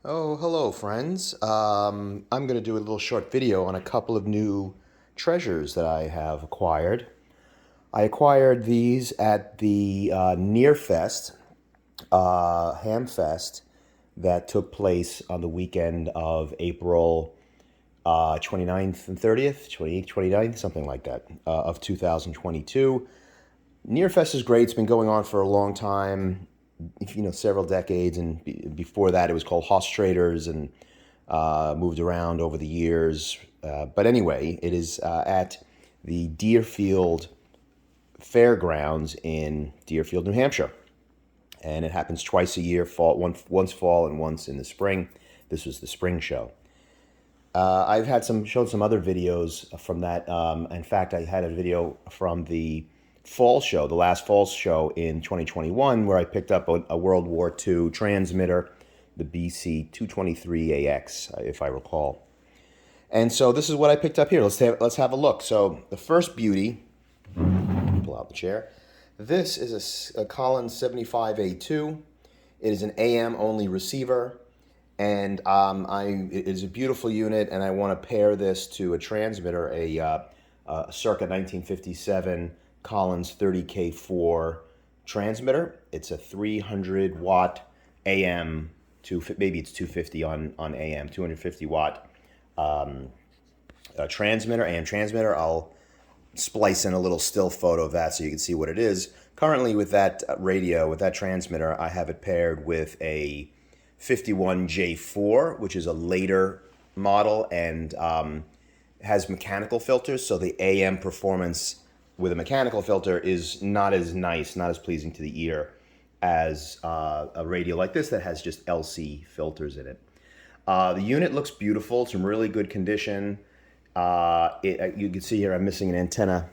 Oh, hello, friends. I'm going to do a little short video on a couple of new treasures that I have acquired. I acquired these at the Nearfest, Ham Fest, that took place on the weekend of April 29th and 30th, 28th, 29th, something like that, of 2022. Nearfest is great. It's been going on for a long time, several decades, and before that it was called Hoss Traders and moved around over the years. But anyway, it is at the Deerfield Fairgrounds in Deerfield, New Hampshire, and it happens twice a year, once fall and once in the spring. This was the spring show. I've had showed some other videos from that. In fact, I had a video from the fall show, the last fall show in 2021, where I picked up a World War II transmitter, the BC-223AX, if I recall. And so this is what I picked up here. Let's have a look. So the first beauty, pull out the chair. This is a Collins 75A-2. It is an AM only receiver. And it is a beautiful unit, and I want to pair this to a transmitter, a circa 1957 Collins 30K4 transmitter. It's a 300 watt AM to maybe it's 250 on AM, 250 watt transmitter, AM transmitter. I'll splice in a little still photo of that so you can see what it is. Currently, with that radio, with that transmitter, I have it paired with a 51J4, which is a later model and has mechanical filters. So the AM performance with a mechanical filter is not as nice, not as pleasing to the ear as a radio like this that has just LC filters in it. The unit looks beautiful. It's in really good condition. You can see here I'm missing an antenna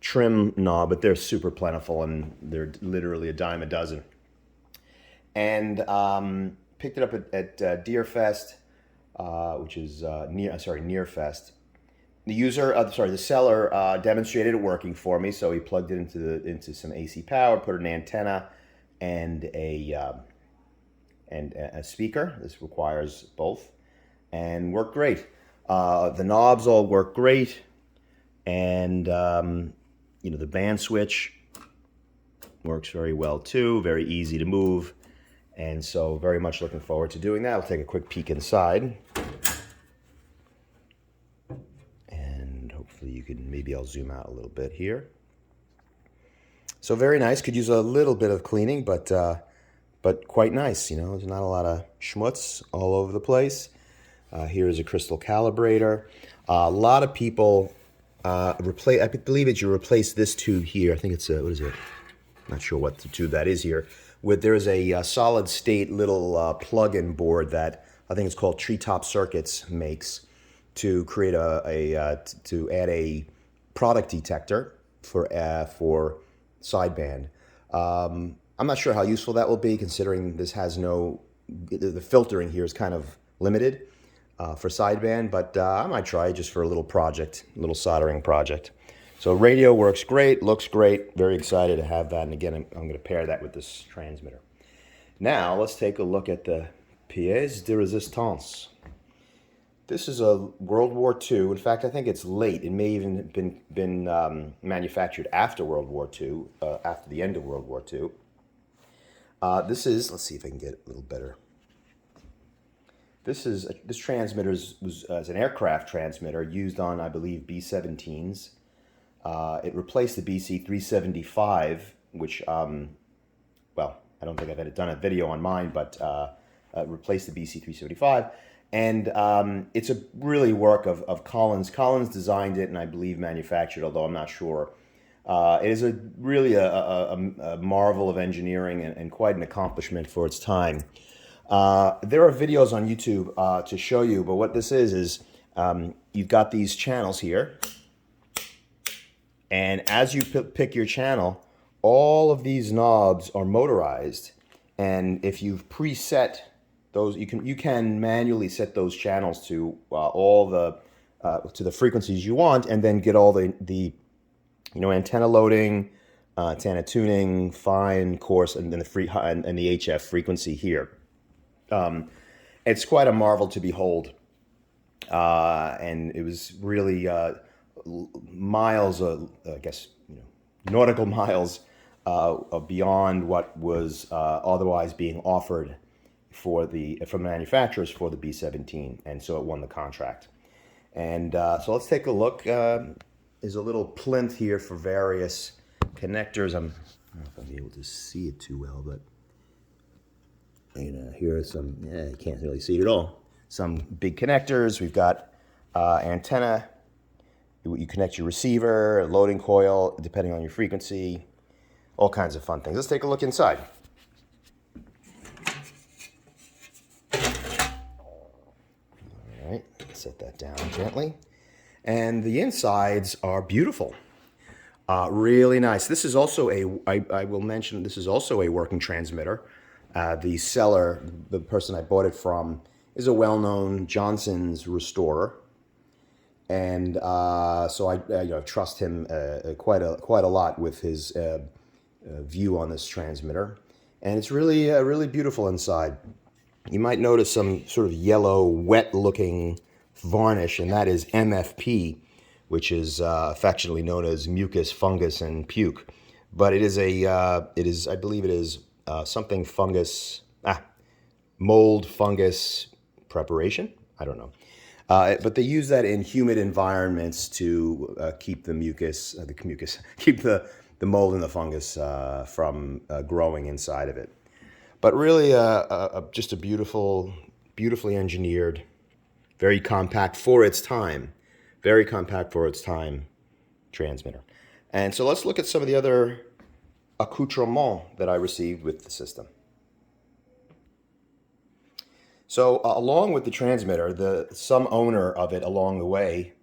trim knob, but they're super plentiful and they're literally a dime a dozen. And picked it up at Deerfest, which is Nearfest. The seller demonstrated it working for me, so he plugged it into some AC power, put an antenna and a speaker. This requires both, and worked great. The knobs all work great, and the band switch works very well too. Very easy to move. And so very much looking forward to doing that. I'll take a quick peek inside. And hopefully maybe I'll zoom out a little bit here. So very nice. Could use a little bit of cleaning, but quite nice. There's not a lot of schmutz all over the place. Here is a crystal calibrator. A lot of people I believe that you replace this tube here. I think it's what is it? Not sure what the tube that is here. There's a solid state little plug-in board that I think it's called Treetop Circuits makes to create to add a product detector for sideband. I'm not sure how useful that will be, considering this has the filtering here is kind of limited for sideband, but I might try it just for a little little soldering project. So radio works great, looks great, very excited to have that. And again, I'm going to pair that with this transmitter. Now, let's take a look at the pièce de résistance. This is a World War II. In fact, I think it's late. It may even have been manufactured after World War II, after the end of World War II. Let's see if I can get a little better. This transmitter was an aircraft transmitter used on, I believe, B-17s. It replaced the BC-375, which, I don't think I've done a video on mine, but replaced the BC-375. And it's a really work of Collins. Collins designed it and I believe manufactured, although I'm not sure. It is really a marvel of engineering and quite an accomplishment for its time. There are videos on YouTube to show you, but what this is you've got these channels here. And as you pick your channel, all of these knobs are motorized. And if you've preset those, you can manually set those channels to to the frequencies you want, and then get all the antenna loading, antenna tuning, fine, coarse, and then the HF frequency here. it's quite a marvel to behold. And it was really miles, I guess, nautical miles beyond what was otherwise being offered from manufacturers for the B-17, and so it won the contract. And so let's take a look. There's a little plinth here for various connectors. I don't know if I'll be able to see it too well, but here are some. You can't really see it at all. Some big connectors. We've got antenna. You connect your receiver, loading coil, depending on your frequency. All kinds of fun things. Let's take a look inside. All right, set that down gently. And the insides are beautiful. Really nice. This is also I will mention, this is also a working transmitter. The seller, the person I bought it from, is a well-known Johnson's restorer. And so I trust him quite a lot with his view on this transmitter. And it's really beautiful inside. You might notice some sort of yellow, wet-looking varnish, and that is MFP, which is affectionately known as mucus, fungus, and puke. But it is I believe it is something fungus, mold, fungus preparation. I don't know. But they use that in humid environments to keep the mucus, keep the mold and the fungus from growing inside of it. But really, just a beautifully engineered, very compact for its time transmitter. And so let's look at some of the other accoutrements that I received with the system. So along with the transmitter, some owner of it along the way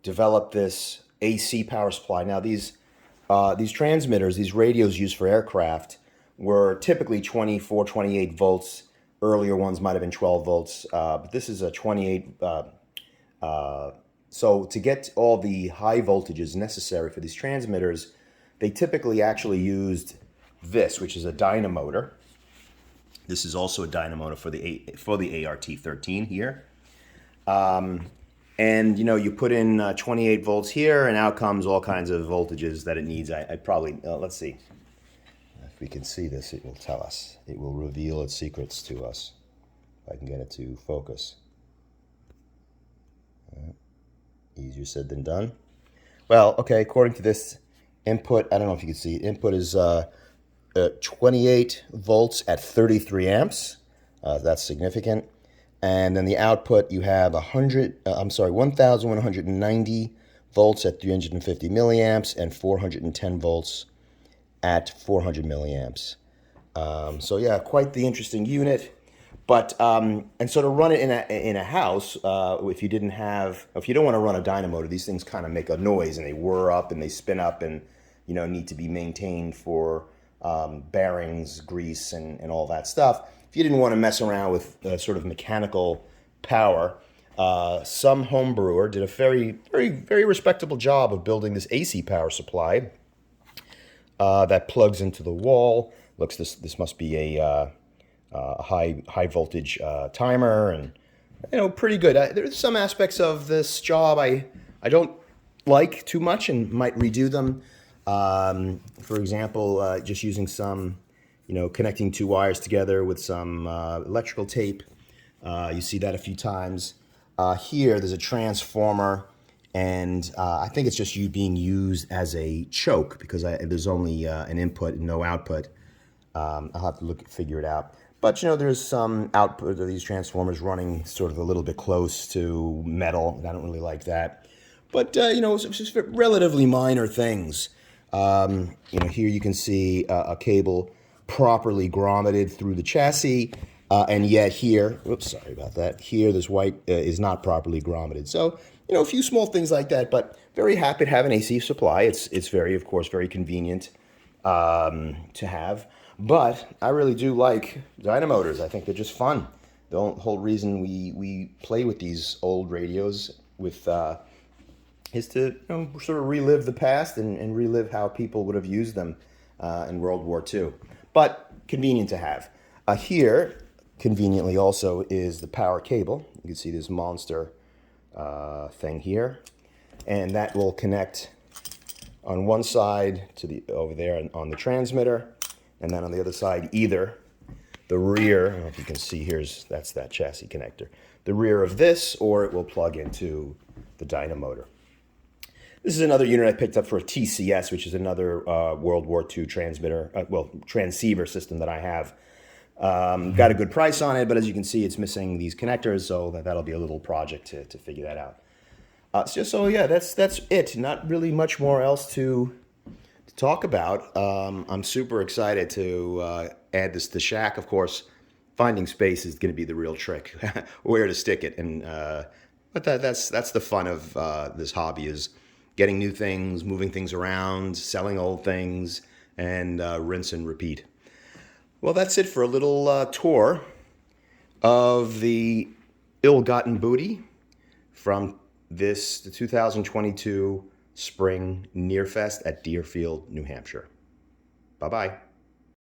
developed this AC power supply. Now these transmitters, these radios used for aircraft, were typically 24, 28 volts. Earlier ones might have been 12 volts, but this is a 28. So to get all the high voltages necessary for these transmitters, they typically actually used this, which is a dynamotor. This is also a dynamotor for the ART-13 here. And you put in 28 volts here, and out comes all kinds of voltages that it needs. I probably, let's see. If we can see this, it will tell us. It will reveal its secrets to us. If I can get it to focus. Easier said than done. Well, okay, according to this input, I don't know if you can see it. Input is 28 volts at 33 amps. That's significant. And then the output, you have 1,190 volts at 350 milliamps and 410 volts at 400 milliamps. So yeah, quite the interesting unit. But and so to run it in a house, if you don't want to run a dynamotor, these things kind of make a noise and they whir up and they spin up and need to be maintained for bearings, grease, and all that stuff. If you didn't want to mess around with sort of mechanical power, some home brewer did a very, very, very respectable job of building this AC power supply that plugs into the wall. This must be a high voltage timer, and pretty good. There's some aspects of this job I don't like too much and might redo them. For example, just using some, connecting two wires together with some electrical tape. You see that a few times. Here, there's a transformer, and I think it's just being used as a choke because there's only an input and no output. I'll have to figure it out. But, there's some output of these transformers running sort of a little bit close to metal. I don't really like that. But, it's just relatively minor things. Here you can see a cable properly grommeted through the chassis, and yet here, oops, sorry about that. Here, this white is not properly grommeted. So, a few small things like that, but very happy to have an AC supply. It's very, of course, very convenient to have. But I really do like dynamotors. I think they're just fun. The whole reason we play with these old radios is to sort of relive the past and relive how people would have used them in World War II. But convenient to have. Here, conveniently also is the power cable. You can see this monster thing here, and that will connect on one side to the over there on the transmitter, and then on the other side either the rear, I don't know if you can see that's that chassis connector, the rear of this, or it will plug into the dyno motor. This is another unit I picked up for a TCS, which is another World War II transceiver system that I have. Got a good price on it, but as you can see, it's missing these connectors, so that'll be a little project to figure that out. So yeah, that's it. Not really much more else to talk about. I'm super excited to add this to the shack. Of course, finding space is going to be the real trick, where to stick it. And but that's the fun of this hobby, is getting new things, moving things around, selling old things, and rinse and repeat. Well, that's it for a little tour of the ill-gotten booty from the 2022 Spring Nearfest at Deerfield, New Hampshire. Bye-bye.